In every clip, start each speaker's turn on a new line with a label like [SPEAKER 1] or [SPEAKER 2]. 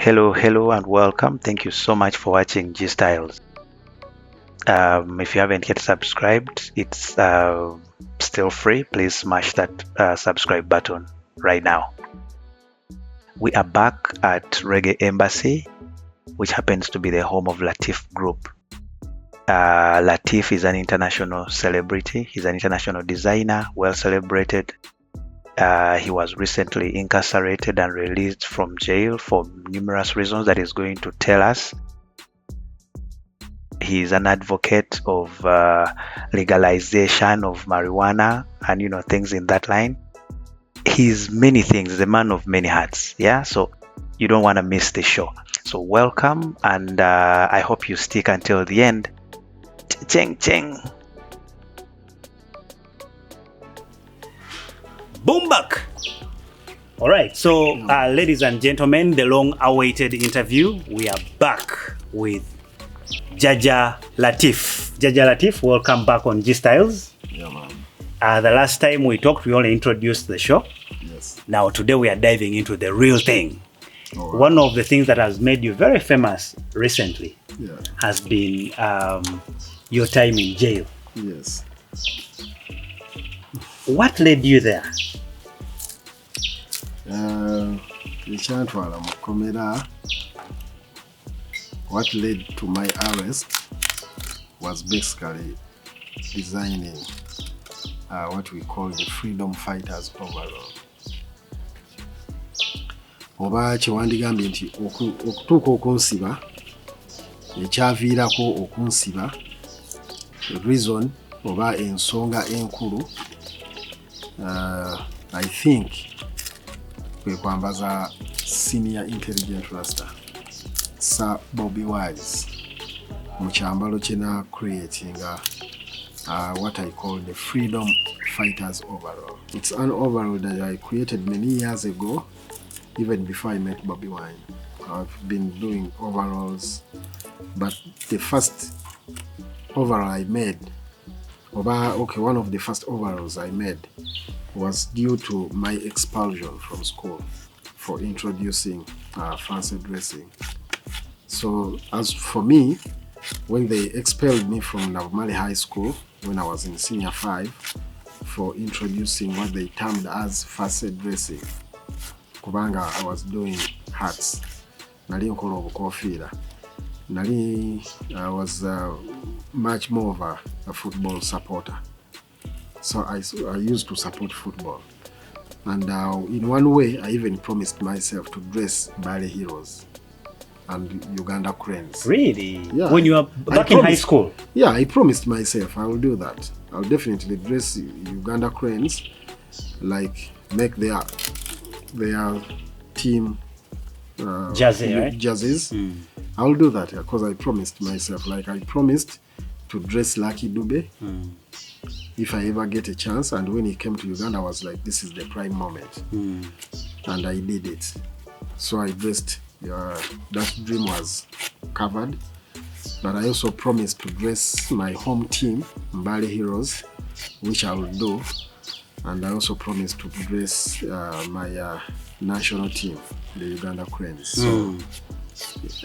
[SPEAKER 1] Hello, and welcome. Thank you so much for watching G Styles. If you haven't yet subscribed, it's still free. Please smash that subscribe button right now. We are back at Reggae Embassy, which happens to be the home of Latif Group. Latif is an international celebrity. He's an international designer, well celebrated. He was recently incarcerated and released from jail for numerous reasons that he's going to tell us. He's an advocate of legalization of marijuana and things in that line. He's many things, the man of many hats. Yeah, so you don't want to miss the show. So welcome, and I hope you stick until the end. Ching ching.
[SPEAKER 2] Boom back. All right, so ladies and gentlemen, the long-awaited interview. We are back with Jaja Latif. Jaja Latif, welcome back on G Styles.
[SPEAKER 3] Yeah, man.
[SPEAKER 2] The last time we talked, we only introduced the show.
[SPEAKER 3] Yes.
[SPEAKER 2] Now today we are diving into the real thing.
[SPEAKER 3] All right.
[SPEAKER 2] One of the things that has made you very famous recently has been your time in jail.
[SPEAKER 3] Yes.
[SPEAKER 2] What led you there?
[SPEAKER 3] Ekyantwala mu kkomera, what led to my arrest was basically designing what we call the freedom fighters overall. Oba kyewandigambye nti okutuuka okunsiba, ekyaviirako okunsiba, reason oba ensonga enkulu, I think kwe kwambaza senior intelligent raster Sir Bobby Wise mu kyambalo kye na creating what I call the freedom fighters overall. It's an overall that I created many years ago, even before I met Bobby Wine. I've been doing overalls, but the first overall I made, one of the first overalls I made was due to my expulsion from school for introducing fancy dressing. So as for me, when they expelled me from Navamali High School when I was in senior 5 for introducing what they termed as fancy dressing, kubanga I was doing hats, nali nkola obukofiira, I was much more of a football supporter. So I used to support football. And in one way, I even promised myself to dress ballet heroes and Uganda cranes.
[SPEAKER 2] Really?
[SPEAKER 3] Yeah.
[SPEAKER 2] When you were back in high school?
[SPEAKER 3] Yeah, I promised myself I will do that. I'll definitely dress Uganda cranes, like make their team
[SPEAKER 2] Jersey, right?
[SPEAKER 3] jerseys. I'll do that because I promised myself. Like I promised to dress Lucky Dube if I ever get a chance. And when he came to Uganda, I was like, this is the prime moment. And I did it. So I dressed, that dream was covered. But I also promised to dress my home team, Mbale Heroes, which I will do. And I also promised to dress my national team, the Uganda Cranes. So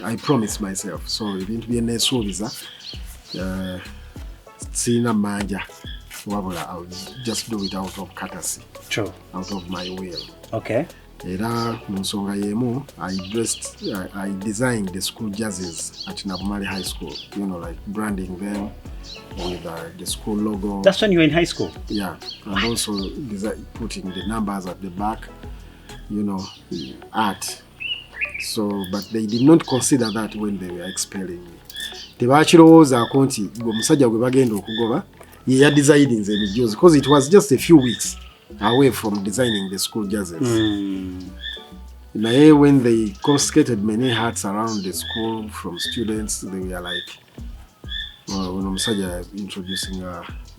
[SPEAKER 3] I promised myself. So it didn't be a nesuubiza. Sina manja. I'll just do it out of courtesy.
[SPEAKER 2] True.
[SPEAKER 3] Out of my will.
[SPEAKER 2] Okay.
[SPEAKER 3] Era musonga yemu, I designed the school jerseys at Navamali High School, like branding them with the school logo.
[SPEAKER 2] That's when you were in high school?
[SPEAKER 3] Yeah, and also putting the numbers at the back, art. So, but they did not consider that when they were expelling me. Tebakirowoozaako nti omusajja gwe bagenda okugoba ye ya designing the jerseys, because it was just a few weeks away from designing the school jerseys. When they confiscated many hats around the school from students, they were like, when omusajja introducing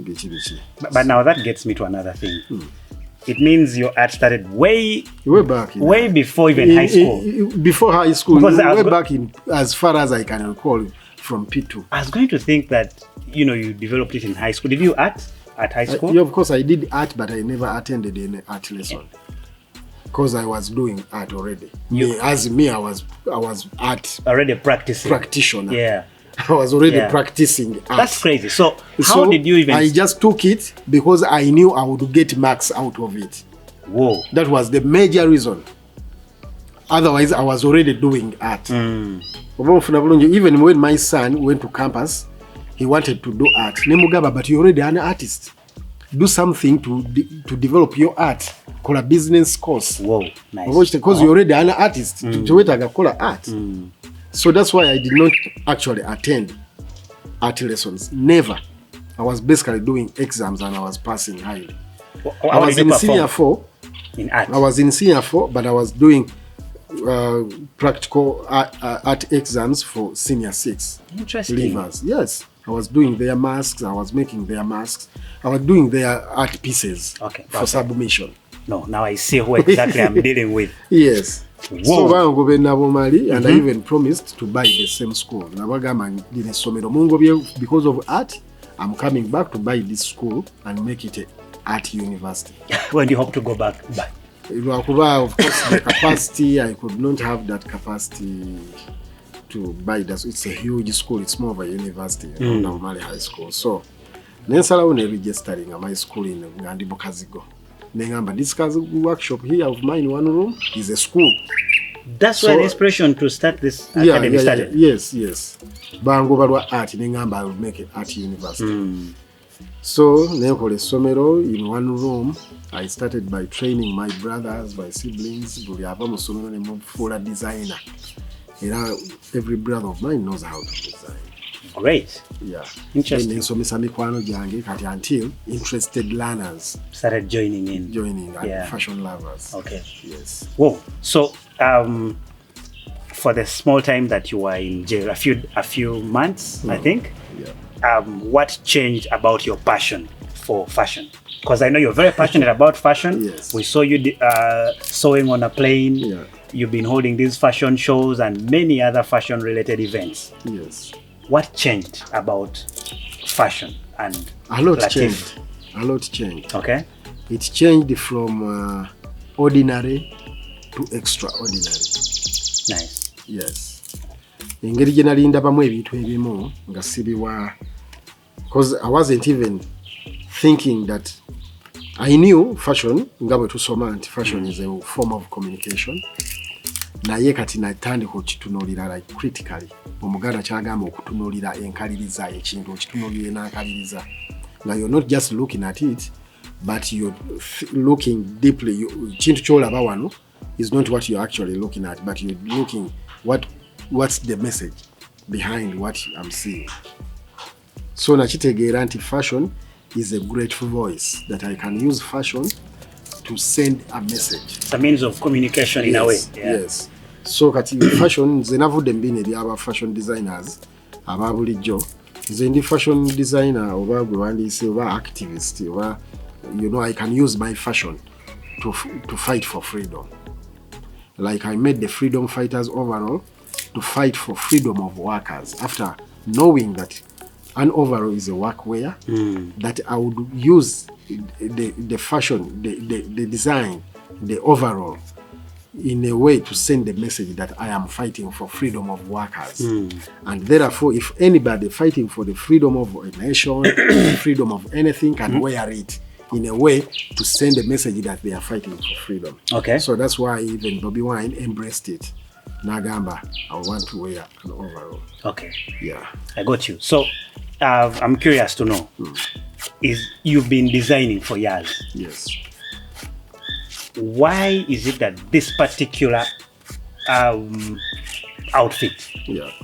[SPEAKER 3] bichi.
[SPEAKER 2] But now that gets me to another thing. It means your art started way
[SPEAKER 3] back,
[SPEAKER 2] way before even high school.
[SPEAKER 3] Before high school,
[SPEAKER 2] Because
[SPEAKER 3] back in, as far as I can recall, from P2.
[SPEAKER 2] I was going to think that you developed it in high school. Did you art at high school?
[SPEAKER 3] Yeah, of course I did art, but I never attended any art lesson. because I was doing art already. I was art
[SPEAKER 2] already practicing
[SPEAKER 3] practitioner.
[SPEAKER 2] Yeah.
[SPEAKER 3] I was already practicing art.
[SPEAKER 2] That's crazy. So how did you even...
[SPEAKER 3] I just took it because I knew I would get marks out of it.
[SPEAKER 2] Whoa.
[SPEAKER 3] That was the major reason. Otherwise, I was already doing art. Even when my son went to campus, he wanted to do art. Nemugaba, but you're already an artist. Do something to develop your art. Call a business course.
[SPEAKER 2] Whoa, nice.
[SPEAKER 3] Because you're already an artist. To call art. So that's why I did not actually attend art lessons. Never. I was basically doing exams and I was passing highly. I was in senior 4.
[SPEAKER 2] In art.
[SPEAKER 3] I was in senior 4, but I was doing practical art exams for senior 6.
[SPEAKER 2] Interesting.
[SPEAKER 3] Leavers. Yes. I was doing their masks. I was making their masks. I was doing their art pieces for submission.
[SPEAKER 2] No, now I see who exactly I'm dealing with.
[SPEAKER 3] Yes.
[SPEAKER 2] Whoa.
[SPEAKER 3] So and I even promised to buy the same school. Because of art, I'm coming back to buy this school and make it an art university.
[SPEAKER 2] When do you hope to go back?
[SPEAKER 3] Of course, the capacity, I could not have that capacity to buy that. It's a huge school. It's more of a university, normally high school. So, Nensala when registering at my school in Ngandibo Kazigo. Nengamba, this Kazigo workshop here of mine in one room is a school.
[SPEAKER 2] That's why the inspiration to start this academy started.
[SPEAKER 3] Yes. Bango Barwa Art, Nengamba, I will make it art university. So, Nekole Somero in one room. I started by training my brothers, my siblings. For a designer. Every brother of mine knows how to design.
[SPEAKER 2] Great.
[SPEAKER 3] Yeah.
[SPEAKER 2] Interesting.
[SPEAKER 3] So until interested learners
[SPEAKER 2] started joining in.
[SPEAKER 3] And fashion lovers.
[SPEAKER 2] Okay.
[SPEAKER 3] Yes.
[SPEAKER 2] Whoa. So for the small time that you were in jail, a few months, I think.
[SPEAKER 3] Yeah.
[SPEAKER 2] What changed about your passion for fashion? Because I know you're very passionate about fashion.
[SPEAKER 3] Yes.
[SPEAKER 2] We saw you sewing on a plane.
[SPEAKER 3] Yeah.
[SPEAKER 2] You've been holding these fashion shows and many other fashion-related events.
[SPEAKER 3] Yes.
[SPEAKER 2] What changed about fashion and
[SPEAKER 3] A lot
[SPEAKER 2] Latif?
[SPEAKER 3] changed. A lot changed.
[SPEAKER 2] Okay.
[SPEAKER 3] It changed from ordinary to extraordinary.
[SPEAKER 2] Nice.
[SPEAKER 3] Yes. Engeri gye nali ndabamu ebintu ebimu nga sibiwa, because I wasn't even thinking that I knew fashion nga bwe tusoma nti fashion is a form of communication. Naye kati natandika okitunuulira like critically. Omuganda kyagamba okutunuulira enkaliriza ekintu okitunuulira n'enkaliriza. Now you're not just looking at it, but you're looking deeply. Kintu kyolaba wano is not what you're actually looking at, but you're looking what's the message behind what I'm seeing. So nakitegeera nti fashion is a great voice that I can use fashion to send a message.
[SPEAKER 2] It's a means of communication in a way.
[SPEAKER 3] Yes. So kati fashion nze navudde mbine eri aba fashion designers aba bulijjo. Nze ndi fashion designer oba gwe wandiise oba activist oba I can use my fashion to fight for freedom. Like I made the freedom fighters overall to fight for freedom of workers after knowing that an overall is a workwear, that I would use the fashion, the design, the overall in a way to send the message that I am fighting for freedom of workers. And therefore, if anybody fighting for the freedom of a nation, freedom of anything can wear it in a way to send a message that they are fighting for freedom.
[SPEAKER 2] Okay.
[SPEAKER 3] So that's why even Bobby Wine embraced it. Nagamba, I want to wear an overall.
[SPEAKER 2] Okay.
[SPEAKER 3] Yeah.
[SPEAKER 2] I got you. So I'm curious to know, you've been designing for years.
[SPEAKER 3] Yes.
[SPEAKER 2] Why is it that this particular outfit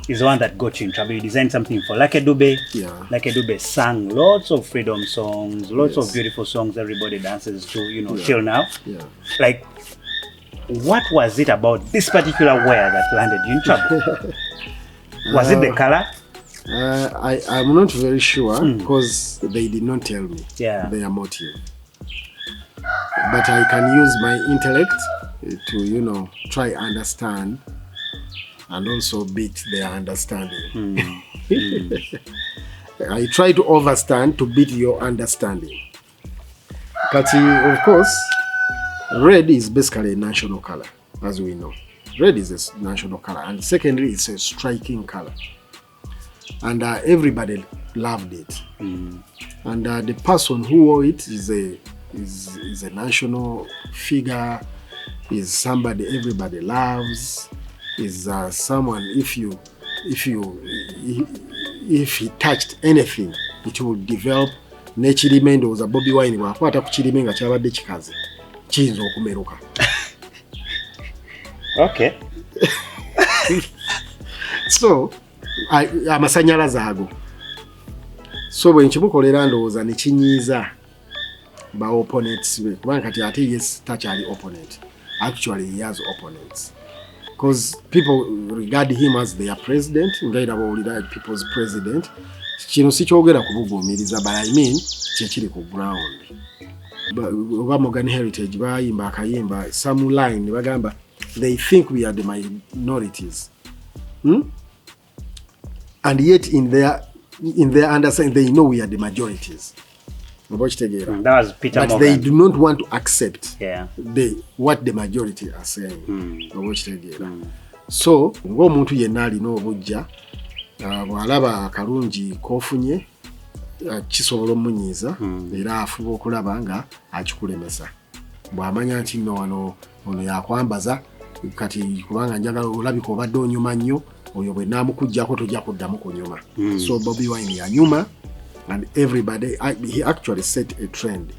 [SPEAKER 2] is the one that got you in trouble? You designed something for Lucky Dube.
[SPEAKER 3] Yeah.
[SPEAKER 2] Lucky Dube sang lots of freedom songs, lots of beautiful songs everybody dances to, till now.
[SPEAKER 3] Yeah.
[SPEAKER 2] Like, what was it about this particular wear that landed you in trouble? Was it the color?
[SPEAKER 3] I'm not very sure because they did not tell me their motive. But I can use my intellect to, try understand and also beat their understanding. I try to understand to beat your understanding. But of course, red is basically a national color, as we know. Red is a national color, and secondly, it's a striking color, and everybody loved it. And the person who wore it is a national figure, is somebody everybody loves, is someone if he touched anything, it would develop. N'ekirime ndowooza Bobi Wine bw'akwata ku kirime nga kyabadde kikaze kiyinza okumeruka.
[SPEAKER 2] Okay.
[SPEAKER 3] So amasanyalaze ago, so bwe nkimukolera ndowooza ne kinyiiza ba opponents be, kubanga kati ate yes takyali opponent, actually he has opponents because people regard him as their president, ngaira bawulira people's president. Kino si kyogera kubuguumiriza, but I mean kyekiri ku ground. Oba Morgan Heritage bayimba akayimba some line bagamba they think we are the minorities, and yet in their understanding they know we are the majorities.
[SPEAKER 2] That was Peter
[SPEAKER 3] but
[SPEAKER 2] Morgan.
[SPEAKER 3] They do not want to accept what the majority are saying. So ng'omuntu yenna alina obujja bw'alaba akalungi k'ofunye kisobola omunyiiza era afuba okulaba nga akikulemesa. Bw'amanya nti nno ono yakwambaza kati kubanga njagala olabika obadde onyuma nnyo, oyo bwe naamukuggyako tojja kuddamu kunyuma. So Bobi Wine yanyuma, and everybody, he actually set a trend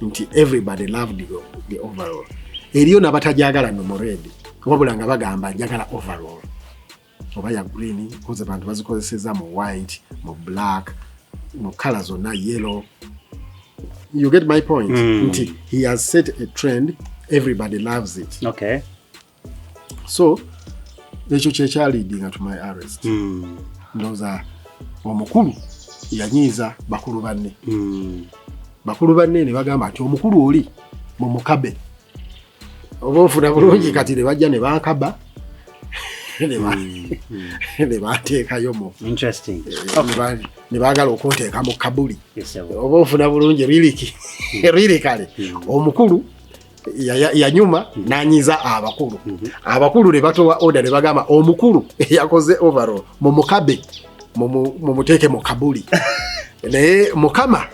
[SPEAKER 3] nti everybody loved the overall. Eriyo n'abatajagala no mu red wabula nga bagamba njagala overall oba ya green, because abantu bazikozeseza mu white, mu black, mu color zonna yellow. You get my point? Nti he has set a trend, everybody loves it.
[SPEAKER 2] Okay.
[SPEAKER 3] So ekyo kyekyaleadinga to my arrest. Ndowooza omukulu yanyiiza bakulu banne. Bakulu banne ne bagamba nti omukulu oli mu mukabe. Oba ofuna bulungi kati ne bajja ne bankaba ne bateekayo mu.
[SPEAKER 2] Interesting.
[SPEAKER 3] Ne baagala okunteeka mu kabuli. Oba ofuna bulungi riri kale. Omukulu yanyuma n'anyiiza abakulu. Abakulu ne batowa order ne bagamba omukulu yakoze overall mu mukabe mumuteeke mu kabuli. Naye mukama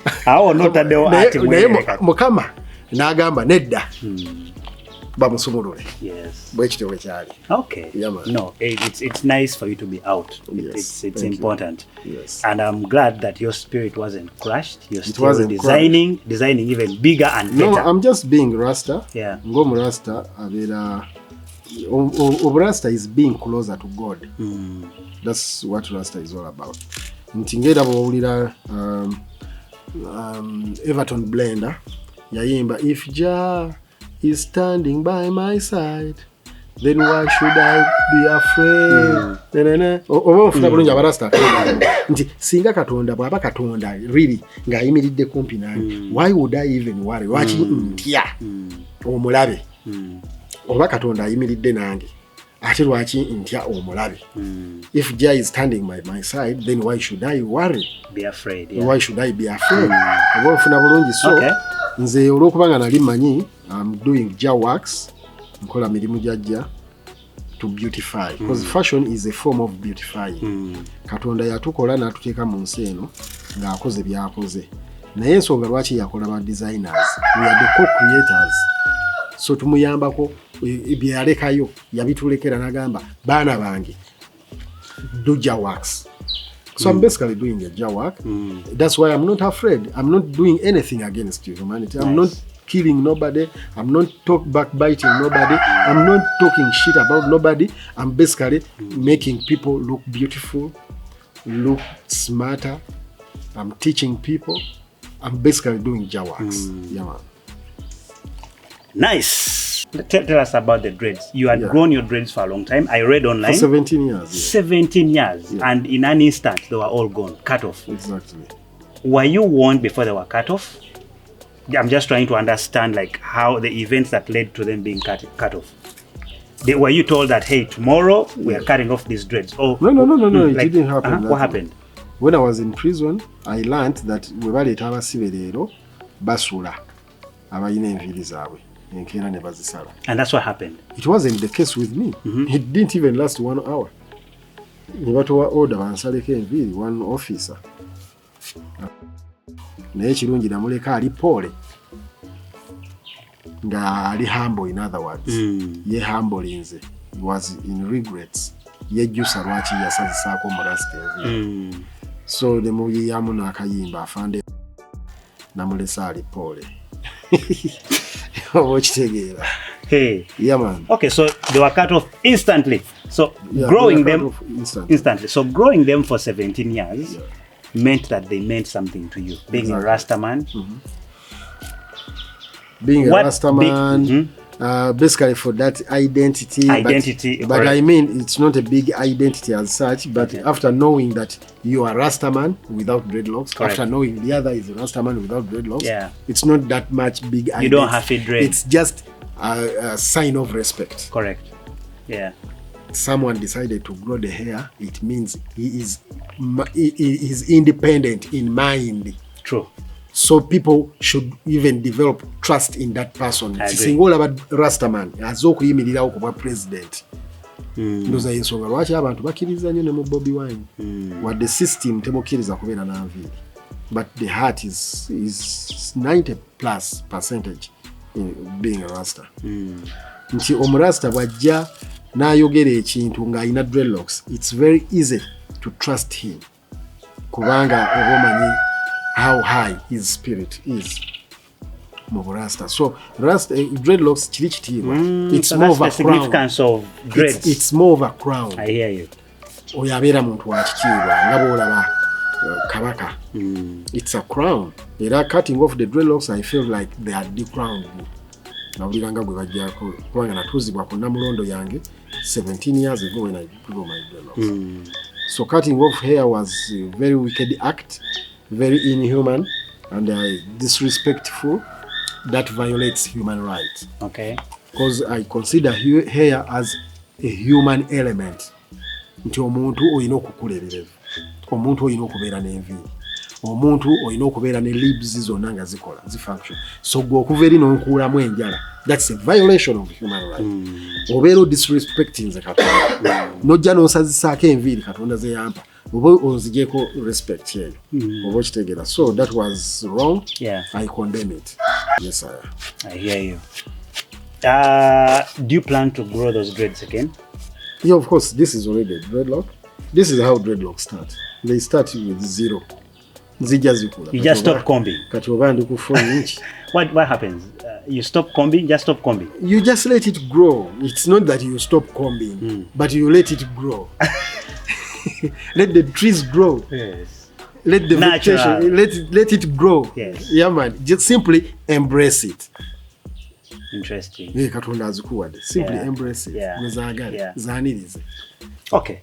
[SPEAKER 3] mukama n'agamba nedda bamusumulule. Bwekityo bwe kyali.
[SPEAKER 2] Okay. No, it's nice for you to be out.
[SPEAKER 3] Yes,
[SPEAKER 2] it's important.
[SPEAKER 3] Yes.
[SPEAKER 2] And I'm glad that your spirit wasn't crushed. You're still designing even bigger and better.
[SPEAKER 3] No, I'm just being Rasta.
[SPEAKER 2] Yeah.
[SPEAKER 3] Ngomu Rasta abera Rasta is being closer to God. That's what Rasta is all about. Ntingera bawulira Everton Blender yayimba if Jah is standing by my side then why should I be afraid? Oba ofuna bulungi abarasta nti singa Katonda bw'aba Katonda really ng'ayimiridde kumpi nange, why would I even worry? Lwaki ntya omulabe? Oba Katonda ayimiridde nange ate lwaki ntya omulabe? If Jah is standing by my side then why should I worry?
[SPEAKER 2] Be afraid.
[SPEAKER 3] Why should I be afraid? Oba ofuna bulungi. So nze olw'okubanga nali manyi I'm doing Jah works, nkola mirimu gya Jah to beautify, because fashion is a form of beautifying. Katonda yatukola n'atuteeka mu nsi eno ng'akoze byakoze, naye ensonga lwaki yakola ba designers, we are the co-creators. So tumuyambako bye yalekayo yabitulekera n'agamba baana bange do Jah works. So I'm basically doing a Jah work. That's why I'm not afraid. I'm not doing anything against humanity. I'm not killing nobody. I'm not backbiting nobody. I'm not talking shit about nobody. I'm basically making people look beautiful, look smarter. I'm teaching people. I'm basically doing Jah works. Yeah, man.
[SPEAKER 2] Nice. Tell us about the dreads. You had grown your dreads for a long time. I read online.
[SPEAKER 3] For 17 years.
[SPEAKER 2] 17 years. And in an instant, they were all gone, cut off.
[SPEAKER 3] Exactly.
[SPEAKER 2] Were you warned before they were cut off? I'm just trying to understand like how the events that led to them being cut off. Were you told that, hey, tomorrow we are cutting off these dreads? Oh,
[SPEAKER 3] no. It didn't happen.
[SPEAKER 2] What happened?
[SPEAKER 3] When I was in prison, I learned that we baleeta abasibe leero basula abalina enviiri zaabwe. enkeera ne bazisala.
[SPEAKER 2] And that's what happened.
[SPEAKER 3] It wasn't the case with me. It didn't even last 1 hour. Ne batowa order bansaleko enviiri, one officer. Naye ekirungi namuleka ali poole nga ali humble, in other words. Ye humble-inze. He was in regrets. Yejjusa lwaki yasazisaako Murasta enviiri. So ne muyiyamu n'akayimba afande namulesa ali poole. Okitegeera.
[SPEAKER 2] Hey.
[SPEAKER 3] Yeah, man.
[SPEAKER 2] Okay, so they were cut off instantly. So
[SPEAKER 3] Yeah,
[SPEAKER 2] growing
[SPEAKER 3] they were
[SPEAKER 2] them
[SPEAKER 3] cut off instantly.
[SPEAKER 2] So growing them for 17 years meant that they meant something to you. Being a Rasta man.
[SPEAKER 3] Being
[SPEAKER 2] What
[SPEAKER 3] a Rasta man, basically for that identity. But
[SPEAKER 2] correct.
[SPEAKER 3] I mean, it's not a big identity as such, but after knowing that you are Rasta man without dreadlocks,
[SPEAKER 2] Correct.
[SPEAKER 3] after knowing the other is a Rasta man without dreadlocks,
[SPEAKER 2] Yeah.
[SPEAKER 3] it's not that much big identity.
[SPEAKER 2] You don't have a dread.
[SPEAKER 3] It's just a sign of respect.
[SPEAKER 2] Correct. Yeah.
[SPEAKER 3] Someone decided to grow the hair, it means he is independent in mind.
[SPEAKER 2] True.
[SPEAKER 3] So people should even develop trust in that person.
[SPEAKER 2] I agree.
[SPEAKER 3] Singa olaba Rastaman aza okuyimirirawo ku bwa president. Ndoza yensonga lwaki abantu bakkiriza nnyo ne mu Bobi Wine. Wadde system temukkiriza kubeera n'anviiri. But the heart is 90+% in being a Rasta. Nti omurasta bw'ajja n'ayogera ekintu ng'alina dreadlocks, it's very easy to trust him. Kubanga oba omanyi how high his spirit is. Rasta. So dreadlocks kiri kitiibwa. It's
[SPEAKER 2] So
[SPEAKER 3] more
[SPEAKER 2] that's
[SPEAKER 3] of a
[SPEAKER 2] the significance
[SPEAKER 3] crown.
[SPEAKER 2] of dreads.
[SPEAKER 3] It's more of a crown.
[SPEAKER 2] I hear you.
[SPEAKER 3] Oyo abeera muntu wa kitiibwa nga bw'olaba kabaka. It's a crown. Era cutting off the dreadlocks, I feel like they are decrowned me. Nawulira nga gwe bajjako kubanga natuuzibwa ku Namulondo yange 17 years ago when I grew my dreadlocks. So cutting off hair was a very wicked act, very inhuman and disrespectful. That violates human rights.
[SPEAKER 2] Okay.
[SPEAKER 3] Because I consider hair as a human element. Nti omuntu olina okukulerera, omuntu olina okubeera n'enviiri, omuntu olina okubeera ne libs zonna nga zikola zifunction. So gwe okuva eri n'onkuulamu enjala, that's a violation of human right. Obeera disrespecting nze Katonda, nojja n'osazisaako enviiri Katonda ze yampa, oba onzigyeko respect yeyo, oba okitegeera. So that was wrong.
[SPEAKER 2] Yeah.
[SPEAKER 3] I condemn it. Yes,
[SPEAKER 2] I hear you. Do you plan to grow those dreads again?
[SPEAKER 3] Yeah, of course, this is already a dreadlock. This is how dreadlocks start. They start with zero. Zijja zikula.
[SPEAKER 2] You just stop combing.
[SPEAKER 3] Kati oba ndi ku 4 inch.
[SPEAKER 2] What happens? You stop combing? Just stop combing.
[SPEAKER 3] You just let it grow. It's not that you stop combing, but you let it grow. Let the trees grow.
[SPEAKER 2] Yes.
[SPEAKER 3] Let the
[SPEAKER 2] Natural.
[SPEAKER 3] vegetation, let it grow.
[SPEAKER 2] Yes.
[SPEAKER 3] Yeah, man. Just simply embrace it.
[SPEAKER 2] Interesting.
[SPEAKER 3] Katonda azikuwadde. Simply embrace it.
[SPEAKER 2] Yeah.
[SPEAKER 3] Mwezagale.
[SPEAKER 2] Yeah.
[SPEAKER 3] Zaanirize.
[SPEAKER 2] Okay.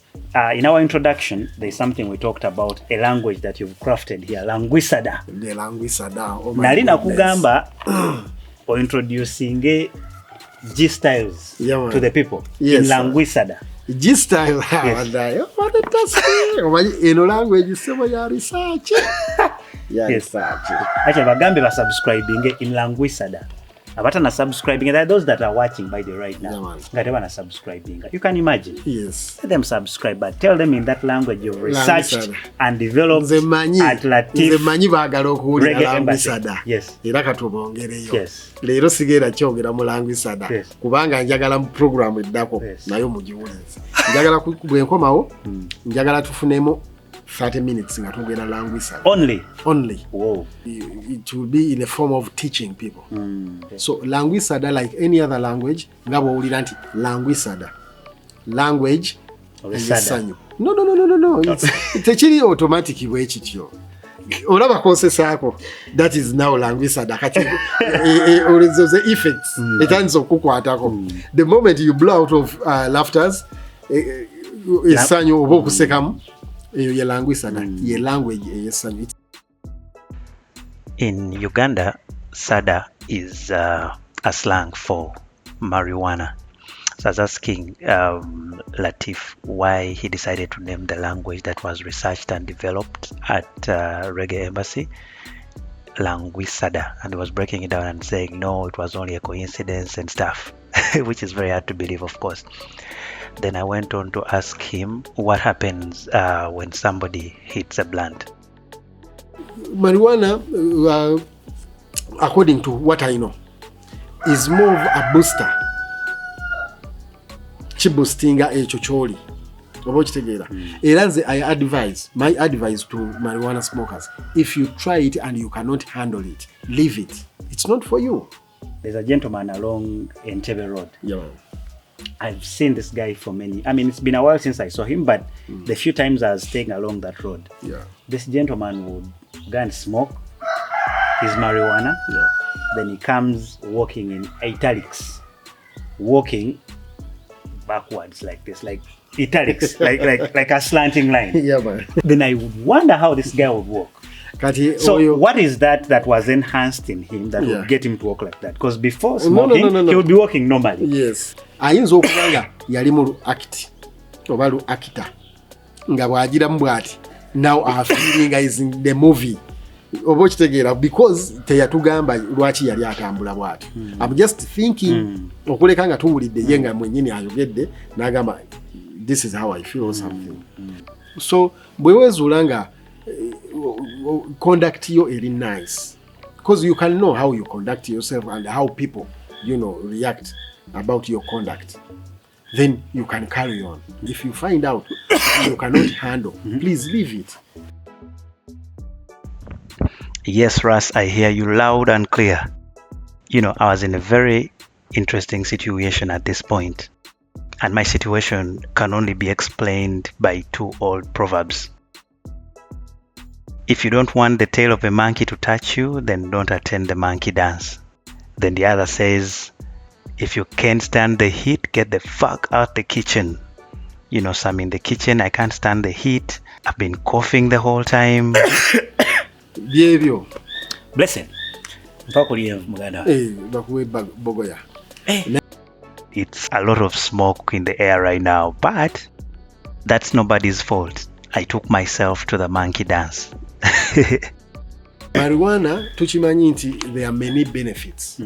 [SPEAKER 2] In our introduction, there's something we talked about, a language that you've crafted here, Languisada.
[SPEAKER 3] The Languisada. Oh my
[SPEAKER 2] Nali
[SPEAKER 3] goodness.
[SPEAKER 2] nakugamba or introducing G styles
[SPEAKER 3] Yeah,
[SPEAKER 2] to the people
[SPEAKER 3] Yes,
[SPEAKER 2] in
[SPEAKER 3] sir.
[SPEAKER 2] Languisada.
[SPEAKER 3] G-style. Eno language sebo ya research. Ya
[SPEAKER 2] Yes.
[SPEAKER 3] research.
[SPEAKER 2] Actually, bagambe ba subscribing in Languisada. Abata na subscribing. There are those that are watching by the right
[SPEAKER 3] Yeah,
[SPEAKER 2] now.
[SPEAKER 3] man.
[SPEAKER 2] Ngate bana subscribing. You can imagine.
[SPEAKER 3] Yes.
[SPEAKER 2] Let them subscribe, but tell them in that language you've researched
[SPEAKER 3] Languisada.
[SPEAKER 2] and developed
[SPEAKER 3] Nze manyi.
[SPEAKER 2] at
[SPEAKER 3] Nze
[SPEAKER 2] Latif
[SPEAKER 3] manyi baagala okuwulira
[SPEAKER 2] Reggae Embassy.
[SPEAKER 3] Languisada.
[SPEAKER 2] Yes.
[SPEAKER 3] Era katubongereyo.
[SPEAKER 2] Yes.
[SPEAKER 3] Leero sigenda kyogera mu Languisada.
[SPEAKER 2] Yes.
[SPEAKER 3] Kubanga njagala mu program eddako
[SPEAKER 2] Yes.
[SPEAKER 3] nayo mugiwulize. Njagala bwe nkomawo, njagala tufunemu 30 minutes nga tugenda Languisada.
[SPEAKER 2] only.
[SPEAKER 3] Only.
[SPEAKER 2] Whoa.
[SPEAKER 3] It will be in a form of teaching people. So Languisada, like any other language, nga bw'owulira nti Languisada. Language
[SPEAKER 2] Sada.
[SPEAKER 3] No. Tekiri automatic bwe kityo. Olaba konsesaako. That is now Languisada. Kati those effects. Etandisa okukwatako. The moment you blow out of laughters, essanyu oba okusekamu, eyo ye Languisada. Ye language ey'essanyu.
[SPEAKER 1] In Uganda, Sada is a slang for marijuana. So I was asking Latif why he decided to name the language that was researched and developed at Reggae Embassy languisada, and he was breaking it down and saying, no, it was only a coincidence and stuff, which is very hard to believe, of course. Then I went on to ask him what happens when somebody hits a blunt.
[SPEAKER 3] Marijuana, according to what I know, is more of a booster. Chiboostinga echo choli. My advice to marijuana smokers, if you try it and you cannot handle it, leave it. It's not for you.
[SPEAKER 2] There's a gentleman along Entebbe Road.
[SPEAKER 3] Yeah.
[SPEAKER 2] I've seen this guy for many. I mean, it's been a while since I saw him, but the few times I was staying along that road, this gentleman would go and smoke his marijuana.
[SPEAKER 3] Yeah.
[SPEAKER 2] Then he comes walking in italics, walking backwards like this, like italics, like a slanting line.
[SPEAKER 3] Yeah, man.
[SPEAKER 2] Then I would wonder how this guy would walk. So what is that was enhanced in him that would get him to walk like that? Because before smoking, he would be walking normally.
[SPEAKER 3] Yes. Ayinza okubanga yali mu act oba lu actor nga bwagira mbwati. Now I feeling is in the movie. Oba kitegeera because teyatugamba lwaki yali atambula bwati. I'm just thinking okuleka nga tuwulidde ye nga mwennyini ayogedde n'agamba this is how I feel or something. So bwe wezuula nga conduct yo eri nice, because you can know how you conduct yourself and how people react about your conduct, then you can carry on. If you find out you cannot handle, please leave it.
[SPEAKER 1] Yes, Russ, I hear you loud and clear. I was in a very interesting situation at this point, and my situation can only be explained by two old proverbs. If you don't want the tail of a monkey to touch you, then don't attend the monkey dance. Then the other says, if you can't stand the heat, get the fuck out the kitchen. So I'm in the kitchen, I can't stand the heat. I've been coughing the whole time.
[SPEAKER 2] Blessing.
[SPEAKER 1] It's a lot of smoke in the air right now, but that's nobody's fault. I took myself to the monkey dance.
[SPEAKER 3] Marijuana, tuchimanyi nti, there are many benefits.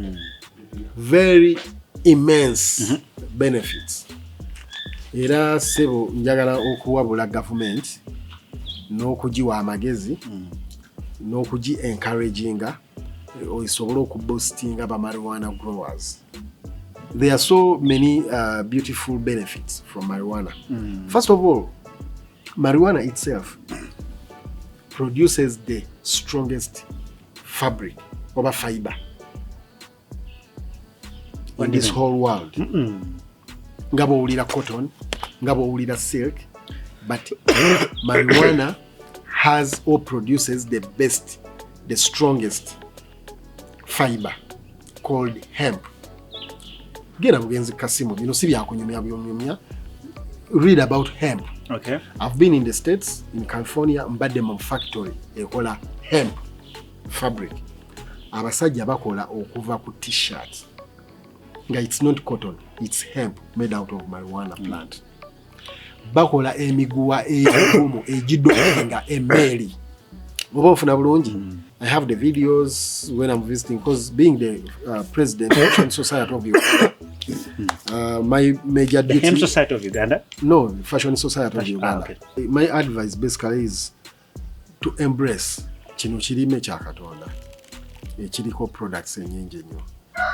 [SPEAKER 3] Very immense benefits. Era sebo njagala okuwabula government n'okugiwa amagezi n'okugi encouraginga osobole okuboostinga ba marijuana growers. There are so many beautiful benefits from marijuana. First of all, marijuana itself produces the strongest fabric or fiber in this whole world. Ngabo ulira cotton, ngabo ulira silk, but marijuana has or produces the best, the strongest fiber called hemp. Gera bugenzi kasimu, si byakunyumya byomyumya. Read about hemp.
[SPEAKER 2] Okay. I've
[SPEAKER 3] been in the States, in California, mbadde mu factory ekola hemp fabric. Abasajja bakola okuva ku t-shirt. Nga it's not cotton, it's hemp made out of marijuana plant. Bakola emiguwa ey'ekumu egiddukanga emmeri. Oba ofuna bulungi. I have the videos when I'm visiting, because being the president of the Fashion Society of Uganda, my major duty...
[SPEAKER 2] The Hemp Society of Uganda?
[SPEAKER 3] No, the Fashion Society of Uganda. Okay. My advice basically is to embrace kino kirime kya Katonda. Ekiriko products enyingi nnyo.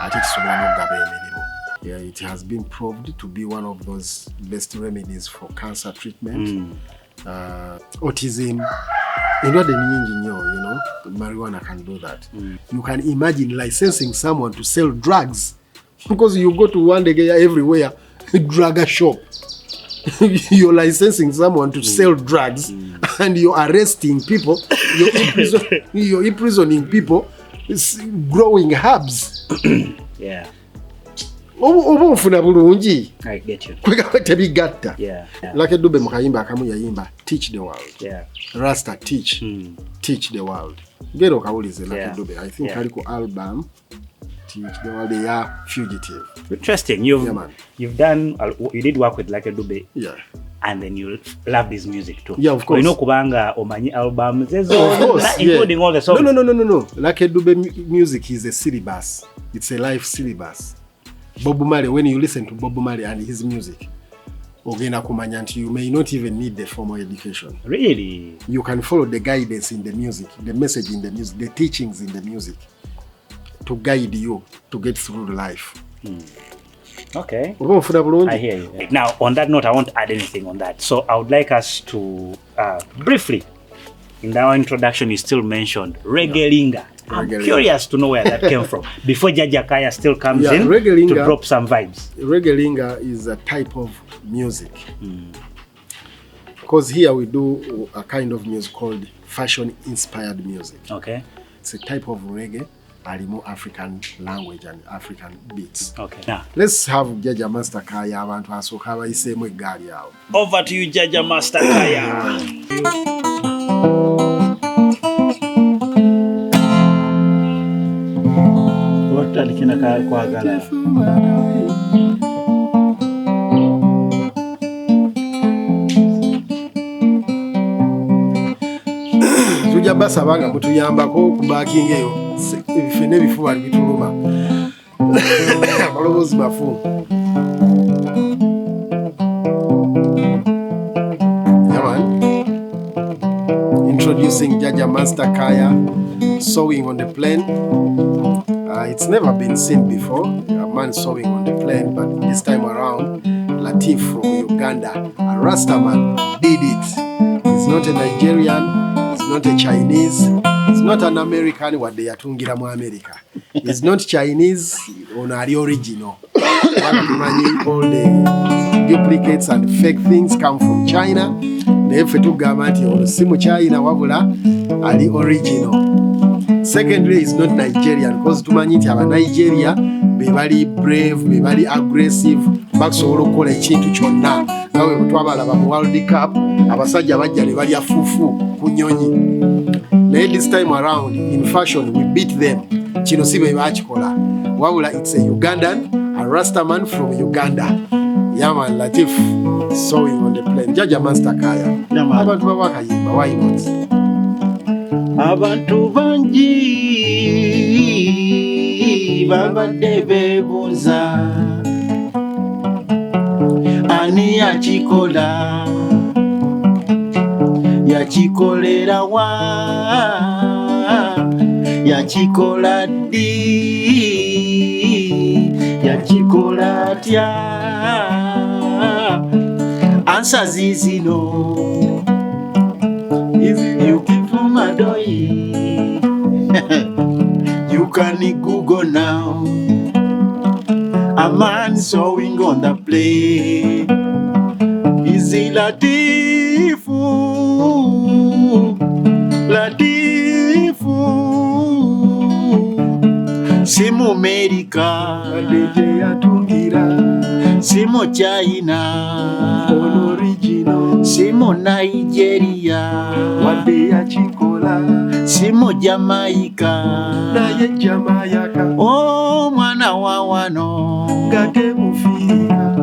[SPEAKER 3] Ate kisobola n'okugaba emirimu. Yeah, it has been proved to be one of those best remedies for cancer treatment, autism. Endwadde nyingi nnyo, marijuana can do that. You can imagine licensing someone to sell drugs, because you go to one day everywhere, drug shop. You're licensing someone to sell drugs, and you're arresting people, you're imprisoning people, growing herbs.
[SPEAKER 2] Yeah.
[SPEAKER 3] I
[SPEAKER 2] get you.
[SPEAKER 3] Tebigatta.
[SPEAKER 2] Yeah.
[SPEAKER 3] Like Dube mukayimba akamu yayimba, teach the world.
[SPEAKER 2] Yeah.
[SPEAKER 3] Rasta teach. Teach the world. Gero kawulize Like Dube. I think kaliko album they are fugitive.
[SPEAKER 2] Interesting. You did work with Lucky Dube.
[SPEAKER 3] Yeah.
[SPEAKER 2] And then you love this music too.
[SPEAKER 3] Yeah, of course.
[SPEAKER 2] You know kubanga omanyi albums
[SPEAKER 3] of course,
[SPEAKER 2] including all the songs.
[SPEAKER 3] No. Lucky Dube music is a syllabus. It's a life syllabus. Bob Marley, when you listen to Bob Marley and his music, ogenda kumanya nti you may not even need the formal education.
[SPEAKER 2] Really?
[SPEAKER 3] You can follow the guidance in the music, the message in the music, the teachings in the music to guide you to get through the life.
[SPEAKER 2] Okay. I hear you. Now, on that note, I won't add anything on that. So I would like us to briefly, in our introduction, you still mentioned Reggae Linga. I'm curious to know where that came from. Before Jaja Kaya still comes in to drop some vibes.
[SPEAKER 3] Reggae Linga is a type of music. Because here we do a kind of music called fashion-inspired music.
[SPEAKER 2] Okay.
[SPEAKER 3] It's a type of reggae. More African language and African beats.
[SPEAKER 2] Okay. Now,
[SPEAKER 3] let's have Jaja Master Kaya abantu asooka abayiseemu eggaali yawo.
[SPEAKER 2] Over to you, Jaja Master Kaya. What alikina kwagala?
[SPEAKER 3] Tujja basaba nga mutuyambako ku backing eyo. Ebife n'ebifuba bituluma. Amaloboozi mafu. Introducing Jaja Master Kaya, sewing on the plane. It's never been seen before, a man sewing on the plane, but this time around, Latif from Uganda, a Rastaman, did it. He's not a Nigerian, he's not a Chinese, he's not an American, what they are tungira mu America. He's not Chinese, on the original. All the duplicates and fake things come from China. Nefe tugamba nti ono si mu China wabula ali original. Secondly, he's not Nigerian because tumanyi nti aba Nigeria be bali brave, be bali aggressive, bakusobola okukola ekintu kyonna. Nawe bwe twabalaba mu World Cup, abasajja bajja ne balya fufu ku nnyonyi. Naye this time around, in fashion, we beat them. Kino si bwe bakikola. Wabula it's a Ugandan, a Rastaman from Uganda. Yaman Latif sewing on the plane. Jaja Master Kaya. Abantu babakayimba, why not?
[SPEAKER 2] Abantu bangi babadde beebuuza ani yakikola yakikolera wa yakikola ddi yakikola atya ansa zizino Latif Madoi. You can Google now. A man sewing on the plane. Is it Latifu? Latifu. Simu America. Simu China. Original. Simu Nigeria. Wade ya chikola. Simu Jamaica. Naye Jamaica. Oh mwana wa wano. Gake mufika.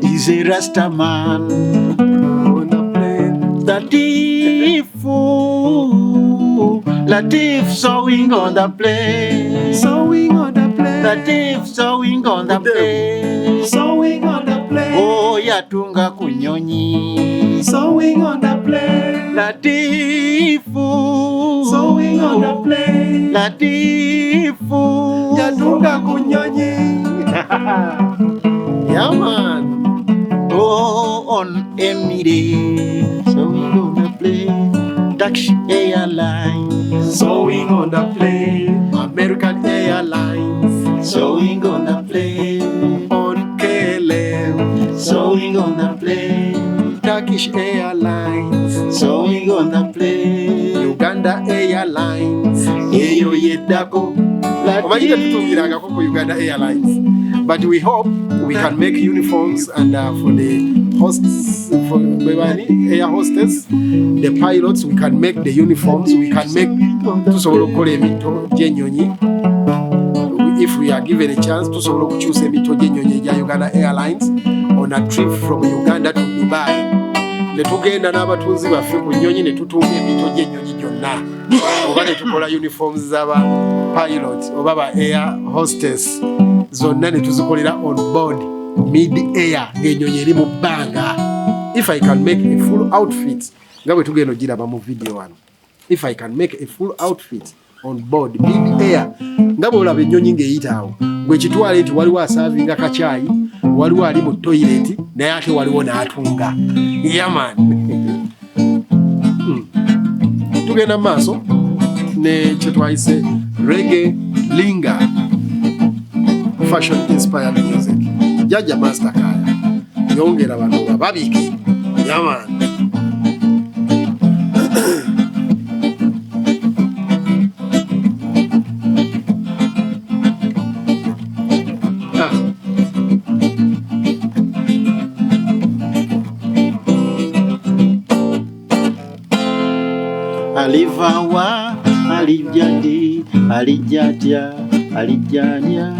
[SPEAKER 2] Is a Rastaman. On the plane. Latifu. Latif sewing on the plane. Sewing on the plane. Latif sewing on the plane. Sewing on the plane. Oh yatunga kunyonyi. Sewing on the plane. Latifu. Sewing on the plane. Latifu. Yatunga kunyonyi.
[SPEAKER 3] Yeah, man.
[SPEAKER 2] Oh, on Emirates. Sewing on the plane. Turkish Airlines. Sewing on the plane.
[SPEAKER 3] American Airlines.
[SPEAKER 2] Sewing on the plane.
[SPEAKER 3] On KLM.
[SPEAKER 2] Sewing on the plane.
[SPEAKER 3] Turkish Airlines.
[SPEAKER 2] Sewing on the plane.
[SPEAKER 3] Uganda Airlines.
[SPEAKER 2] Eyo yeddako.
[SPEAKER 3] Omanyite tutungirangako ku Uganda Airlines. But we hope we can make uniforms and for the hosts, for air hostess, the pilots, we can make the uniforms, we can make tusobola okukola ebintu gy'ennyonyi. If we are given a chance tusobola okukyusa emito gy'ennyonyi egya Uganda Airlines on a trip from Uganda to Dubai. Ne tugenda n'abatunzi baffe ku nnyonyi ne tutunga emito gy'ennyonyi gyonna oba ne tukola uniforms z'aba pilot oba ba air hostess zonna ne tuzikolera on board mid-air ng'ennyonyi eri mu bbanga. If I can make a full outfit nga bwe tugenda ogiraba mu video wano, if I can make a full outfit on board mid-air nga bw'olaba ennyonyi ng'eyita awo gwe kitwale nti waliwo asaavinga kacaayi, waliwo ali mu toilet naye ate waliwo n'atunga. Yaman. Tugenda mu maaso ne kye twayise reggae linga fashion inspired music. Jajja Master Kaya yongera bano bababike. Yaman.
[SPEAKER 4] Alivawa, alijadi, alijadia, alijania.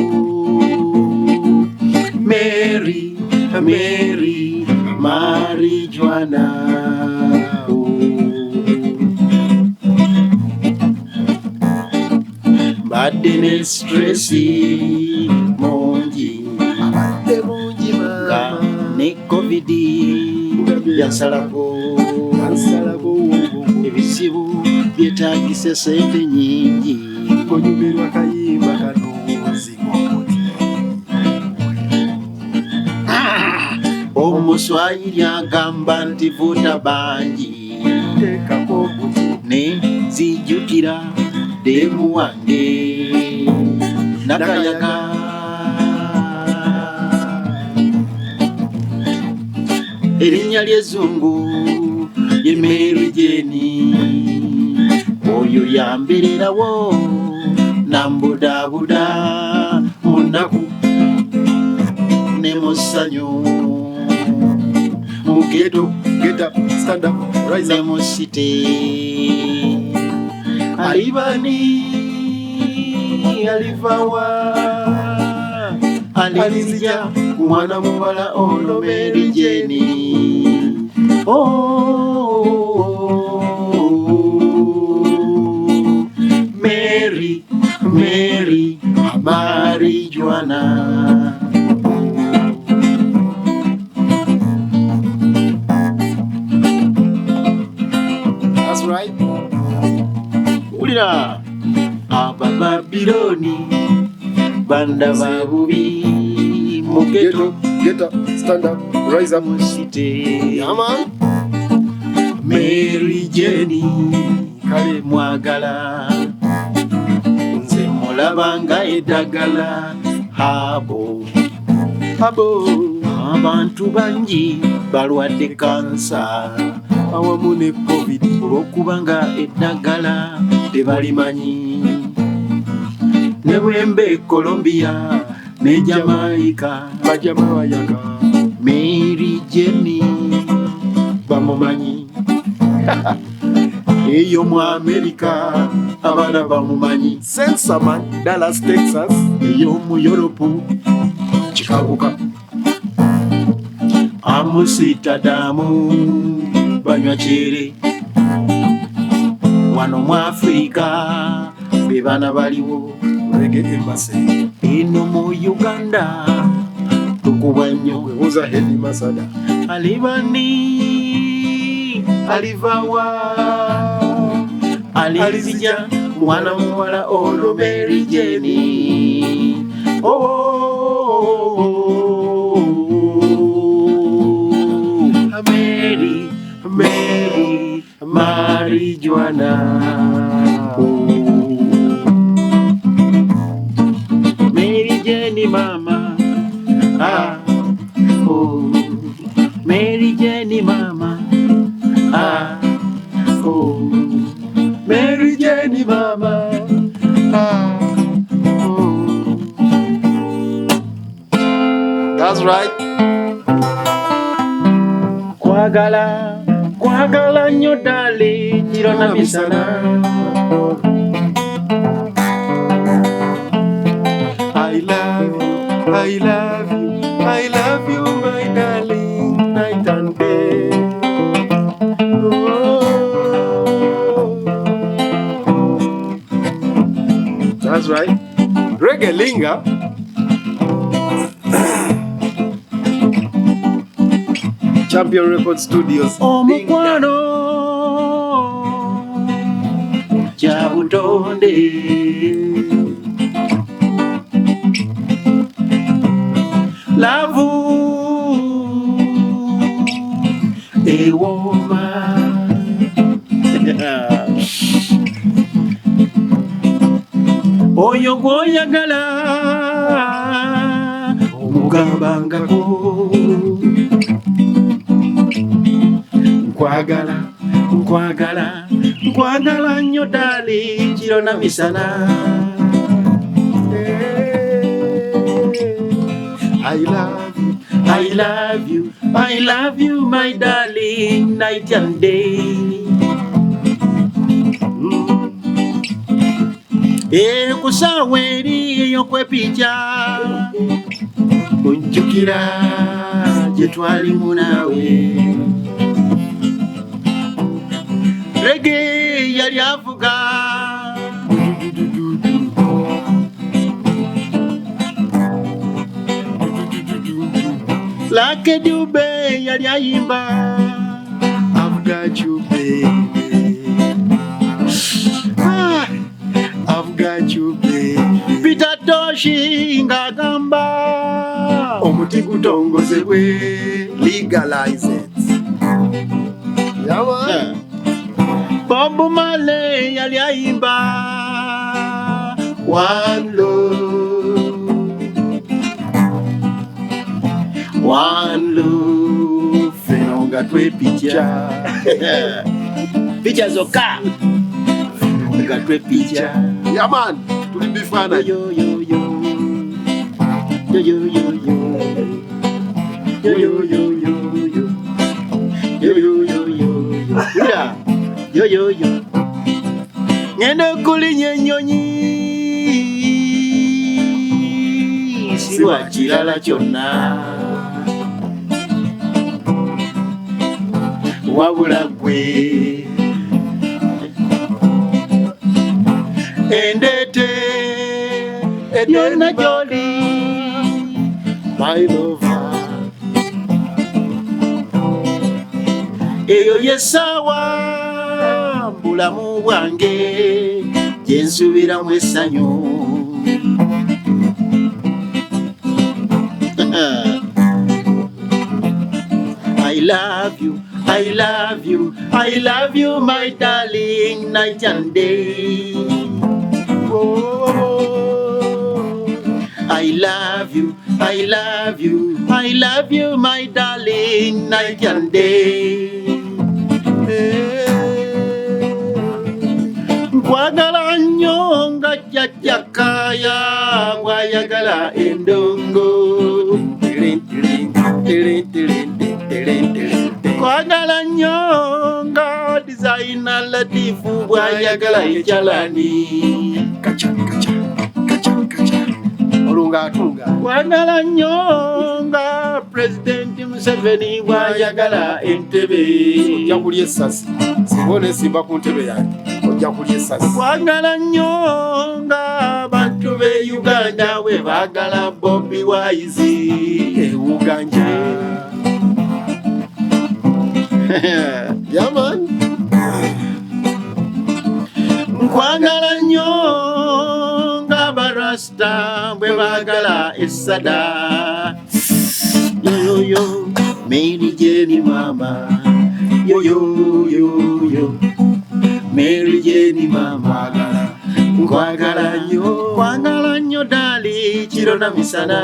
[SPEAKER 4] Oh, Mary, Mary, marijuana. Badene stressi monji nga ne covid yansalako ebizibu byetagise sente nyingi
[SPEAKER 3] Konyumirwa kayimba kanuzi
[SPEAKER 4] omuswayiri agamba nti vuta bangi ne zijjukira demu wange nakayaga erinnya ly'ezzungu ye Mary Jane oyo yambererawo nambudabuda munaku ne musanyu mugeto
[SPEAKER 3] Get up, stand up, rise
[SPEAKER 4] ne
[SPEAKER 3] up.
[SPEAKER 4] musite alibani alivawa alizija mwana muwala ono Mary Jane. Oh, Mary, Mary, marijuana.
[SPEAKER 3] That's right.
[SPEAKER 4] Ulira Abababiloni banda babubi mugeto
[SPEAKER 3] Get up, stand up, rise up.
[SPEAKER 4] musite.
[SPEAKER 3] Yaman.
[SPEAKER 4] Mary Jane kale mwagala nze mulabanga eddagala abo abantu bangi balwadde kansa
[SPEAKER 3] Awamu ne COVID.
[SPEAKER 4] olw'okubanga eddagala tebalimanyi ne bwembe Colombia ne Jamaica
[SPEAKER 3] Bajama bayaga.
[SPEAKER 4] Mary Jane bamumanyi eyo mu America abaana bamumanyi
[SPEAKER 3] Sensaman, Dallas, Texas.
[SPEAKER 4] eyo mu Europe kikabuka Amsterdam banywa kyere wano mu Africa be baana baliwo
[SPEAKER 3] Reggae Embassy.
[SPEAKER 4] eno mu Uganda tukubwa nnyo
[SPEAKER 3] Webuza Hedi Masada.
[SPEAKER 4] alibani alivawa alizija mwana muwala ono Mary Jane. Oh, Mary, Mary, marijuana. Mary Jane mama, ah, oh, Mary Jane mama, ah, oh, Mary Jane mama, ah, oh.
[SPEAKER 3] That's right.
[SPEAKER 4] Kwa Nkwagala nnyo dali kiro na misana. I love you, I love you, I love you, my darling, night and day. Oh. That's right. Reggae Linga. Champion Record Studios.
[SPEAKER 2] Omukwano kyabutonde lavu ewoma oyo gwoyagala omugambangako nkwagala nnyo dali kiro na misana.
[SPEAKER 4] I love you,
[SPEAKER 2] I love you, I love you, my darling, night and day. Kusaawa eri ey'okwepiikya onjukira gye twalimu naawe. Reggae yali avuga Lucky Dube yali ayimba
[SPEAKER 4] I've got you, baby. I've got you, baby.
[SPEAKER 2] Peter Toshi ng'agamba
[SPEAKER 4] Omuti gutongozebwe.
[SPEAKER 3] Legalize it.
[SPEAKER 4] Yeah, man.
[SPEAKER 2] Bob Marley yali ayimba
[SPEAKER 4] One love,
[SPEAKER 2] One love.
[SPEAKER 4] feno nga twepicha.
[SPEAKER 2] Picha zokka nga twepiikya.
[SPEAKER 4] Yeah, man. Tuli bifaananyi.
[SPEAKER 2] Yo yo yo yo yo yo yo yo yo yo yo yo yo yo yo yo Ula. Yo yo yo ngenda okulinya ennyonyi sirwa kirala kyonna wabula gwe endete yonna gy'oli
[SPEAKER 4] My lover.
[SPEAKER 2] eyo yessaawa bulamu bwange gye nsubiramu essanyu. I love you, I love you, I love you, my darling, night and day. I love you, I love you, I love you, my darling, night and day. Nkwagala nnyo nga jjajja Kaaya bw'ayagala endongo. Nkwagala nnyo nga designer Latif bw'ayagala ekyalani.
[SPEAKER 4] Kacha, kacha, kacha, kacha. Olunga atunga.
[SPEAKER 2] Nkwagala nnyo nga President Museveni bw'ayagala entebe.
[SPEAKER 4] Ojja kulya essasi. Singa oneesimba ku ntebe yange. Ojja kulya essasi.
[SPEAKER 2] Nkwagala nnyo nga abantu b'e Uganda bwe baagala Bobi Wise
[SPEAKER 4] Ewuganja. Yeah, man.
[SPEAKER 2] nkwagala nnyo nga barasta bwe baagala essada. Yoyoyo Mary Jane mama, yoyoyoyo Mary Jane mama, nkwagala nnyo dali kiro na misana.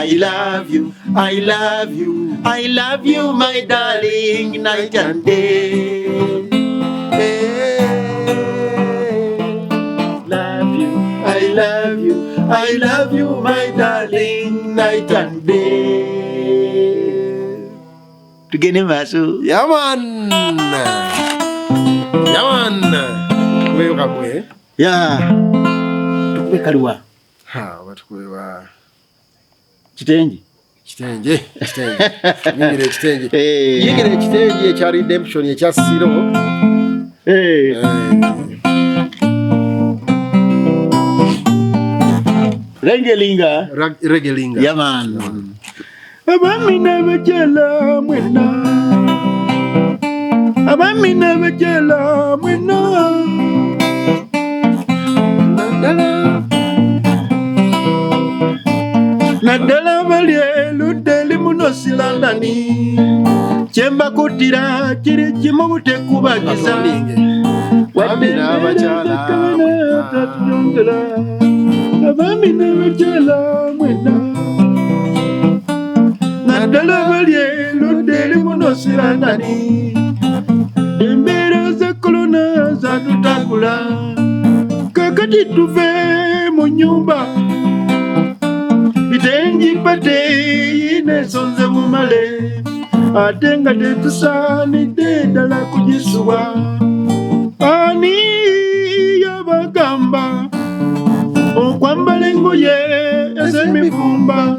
[SPEAKER 2] I love you, I love you, I love you, my darling, night and day. Love you, I love you,
[SPEAKER 4] I love you, my darling, night and day.
[SPEAKER 2] Tugende maaso.
[SPEAKER 3] Yeah, man. Yeah, man. Wewe kabwe.
[SPEAKER 2] Yeah. Tukube kaliwa.
[SPEAKER 3] Ha, batukube ba.
[SPEAKER 2] Kitenje.
[SPEAKER 3] Kitenje. Yingire kitenje. Yingire kitenje cha redemption ya cha siro.
[SPEAKER 2] Regelinga.
[SPEAKER 3] Regelinga.
[SPEAKER 2] Yeah, man. Abamina bajela mwena. Abamina bajela mwena. Nadala balye ludeli muno silandani. Chemba kutira kiri kimu butekubagiza.
[SPEAKER 3] Abamina bajala mwena.
[SPEAKER 2] Abamina bajela mwena. Nadala balye ludeli muno silandani. Embera za kolona za tutakula. Kakati tuve mu nyumba. Bitenji pate ine sonze mumale. Atenga tetusani dedala kujisuwa. Ani yabagamba okwambala engoye ez'emivumba.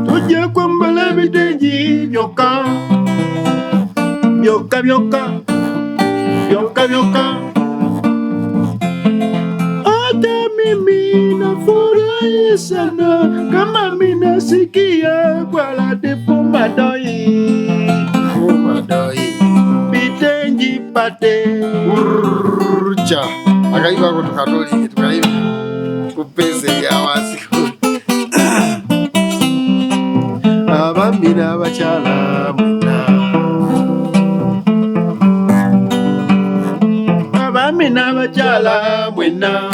[SPEAKER 2] Tujja kwambala bitenji byokka. Byokka byokka. Byokka byokka. Hata mimi nafurahi sana kama mina sikia kwa Latif Madoi. Bitenji pate
[SPEAKER 3] Urcha. Akaiba kwa tukatoli tukaiba. Kupese ya wasiku. Abamina bachala mwena.
[SPEAKER 2] abamina bachala mwena.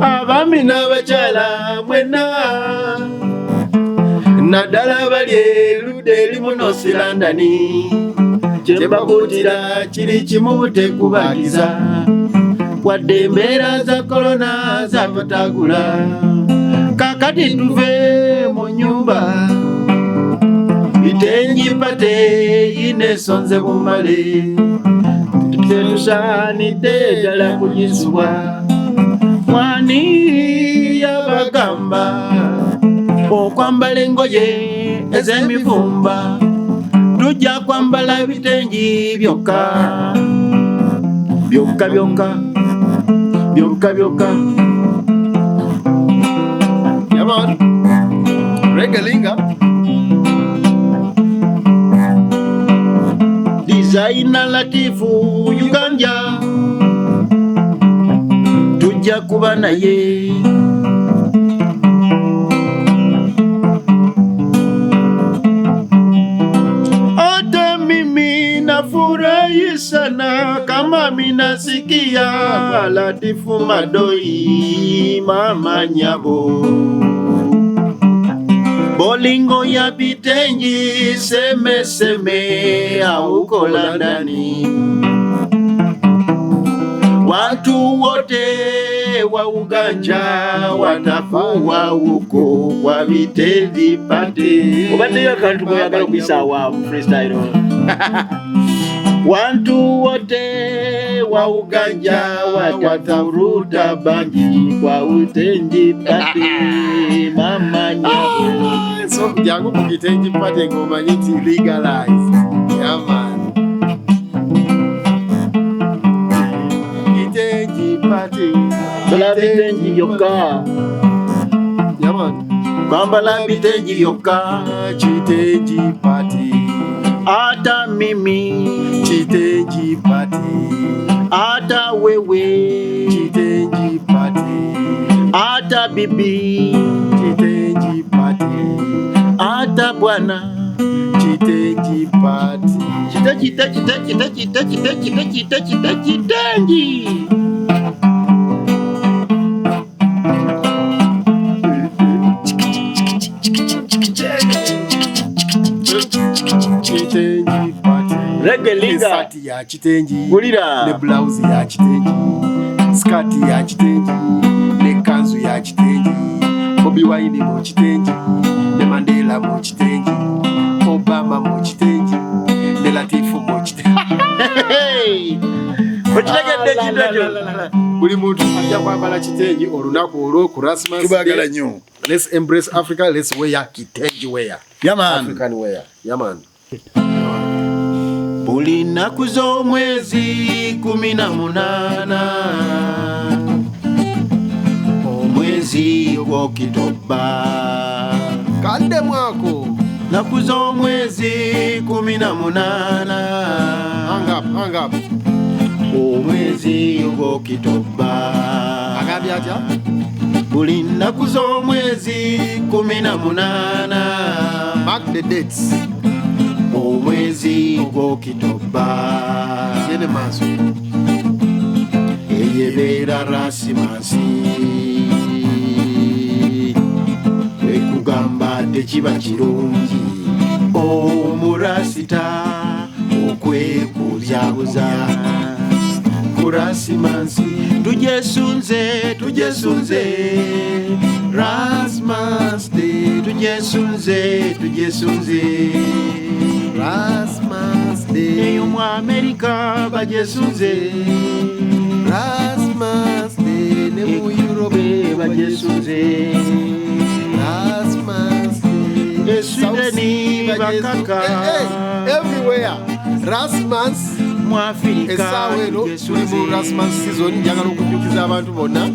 [SPEAKER 2] Abamina bachala mwena. Nadala balye ludeli muno silandani. Chemba kutira kiri kimu butekubagiza. Wadde embeera za kolona za batagula. Kakati tuve mu nyumba. Bitenji pate ine sonze mumale. Tetusaanidde ddala kujisuwa. Mwani yabagamba okwambala engoye ez'emivumba. Tujja kwambala bitenji byokka. Byokka byokka. Byokka byokka.
[SPEAKER 3] Yeah, man. Regelinga.
[SPEAKER 2] Designer Latifu Uganda. Tujja kuba naye. Hata mimi nafurahi sana kama minasikia Latif Madoi mama nyabo. Bolingo ya bitenji seme seme auko Landani. Watu wote wa Uganda watakuwa huko kwa bitenji pate. Ubande ya kantu kuyagala kuisawa freestyle. Watu wote wa Uganda watavuruta bangi kwa utenji pate mama nyabo.
[SPEAKER 3] So jangu kukitenji pate ngoma nyiti legalize. Yeah, man. Kitenji pate.
[SPEAKER 2] Bala bitenji byokka.
[SPEAKER 3] Yeah, man.
[SPEAKER 2] Kwambala bitenji byokka.
[SPEAKER 3] Kitenji pate.
[SPEAKER 2] Hata mimi.
[SPEAKER 3] Kitenji pate.
[SPEAKER 2] Hata wewe.
[SPEAKER 3] Kitenji pate.
[SPEAKER 2] Hata bibi.
[SPEAKER 3] Kitenji pate.
[SPEAKER 2] Hata bwana.
[SPEAKER 3] Kitenji pate.
[SPEAKER 2] Kitenji.
[SPEAKER 3] Kitenji pate.
[SPEAKER 2] Regelinga.
[SPEAKER 3] Sati ya kitenji.
[SPEAKER 2] Gulira.
[SPEAKER 3] Ne blouse ya kitenji. Skati ya kitenji. Ne kanzu ya
[SPEAKER 4] Mandela kitengi, Bobi Wine mu kitengi, ne Mandela mu kitengi, Obama mu kitengi, ne Latif mu kitengi. Okitegedde kintu buli muntu ajja kwambala kitengi olunaku olwo ku Christmas.
[SPEAKER 3] Tubagala nnyo.
[SPEAKER 4] Let's embrace Africa. Let's wear kitengi wear.
[SPEAKER 3] Yeah, man.
[SPEAKER 4] African wear. Yeah, man.
[SPEAKER 5] Buli nnaku z'omwezi 18 omwezi gw'Okitoba
[SPEAKER 4] Kande mwako.
[SPEAKER 5] nnaku z'omwezi 18
[SPEAKER 4] Hang up.
[SPEAKER 5] omwezi gw'Okitoba
[SPEAKER 4] Agambye atya?
[SPEAKER 5] buli nnaku z'omwezi 18
[SPEAKER 4] Mark the dates.
[SPEAKER 5] omwezi gw'Okitoba
[SPEAKER 4] Yene maaso.
[SPEAKER 5] eyebeera rasimansi wekugamba tekiba kirungi omurasita okwekubyabuza kurasimansi tujesunze Rasmas Day tujesunze
[SPEAKER 4] Rasmas Day.
[SPEAKER 5] eyo mu Amerika bajesunze
[SPEAKER 4] Rasmas Day. Ne mu Europe
[SPEAKER 5] bajesunze
[SPEAKER 4] Rasmas Day.
[SPEAKER 5] Eswideni bakaka
[SPEAKER 4] Everywhere. Rasmas.
[SPEAKER 5] mu Afirika
[SPEAKER 4] Esawe no tuli mu Rasmas season. Njagala okujjukiza abantu bonna.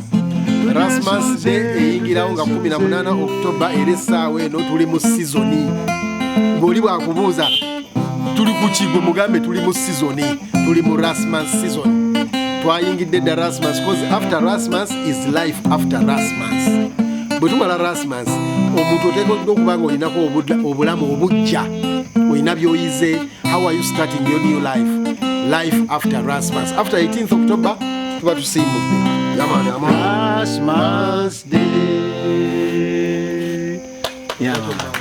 [SPEAKER 4] Rasmas Day eyingirawo nga 18 October era essaawa eno tuli mu season. Bw'oli bwakubuuza tuli ku kigwe mugambe tuli mu season. Tuli mu Rasmas season. Twayingidde dda Rasmas because after Rasmas is life after Rasmas. Bwe tumala Rasmas omuntu oteekeddwa okuba nga olinako obulamu obujja. Olina by'oyize. How are you starting your new life? Life after Rasmas. After 18th October tuba tusiimudde.
[SPEAKER 5] Rasmas Day. Yeah, man.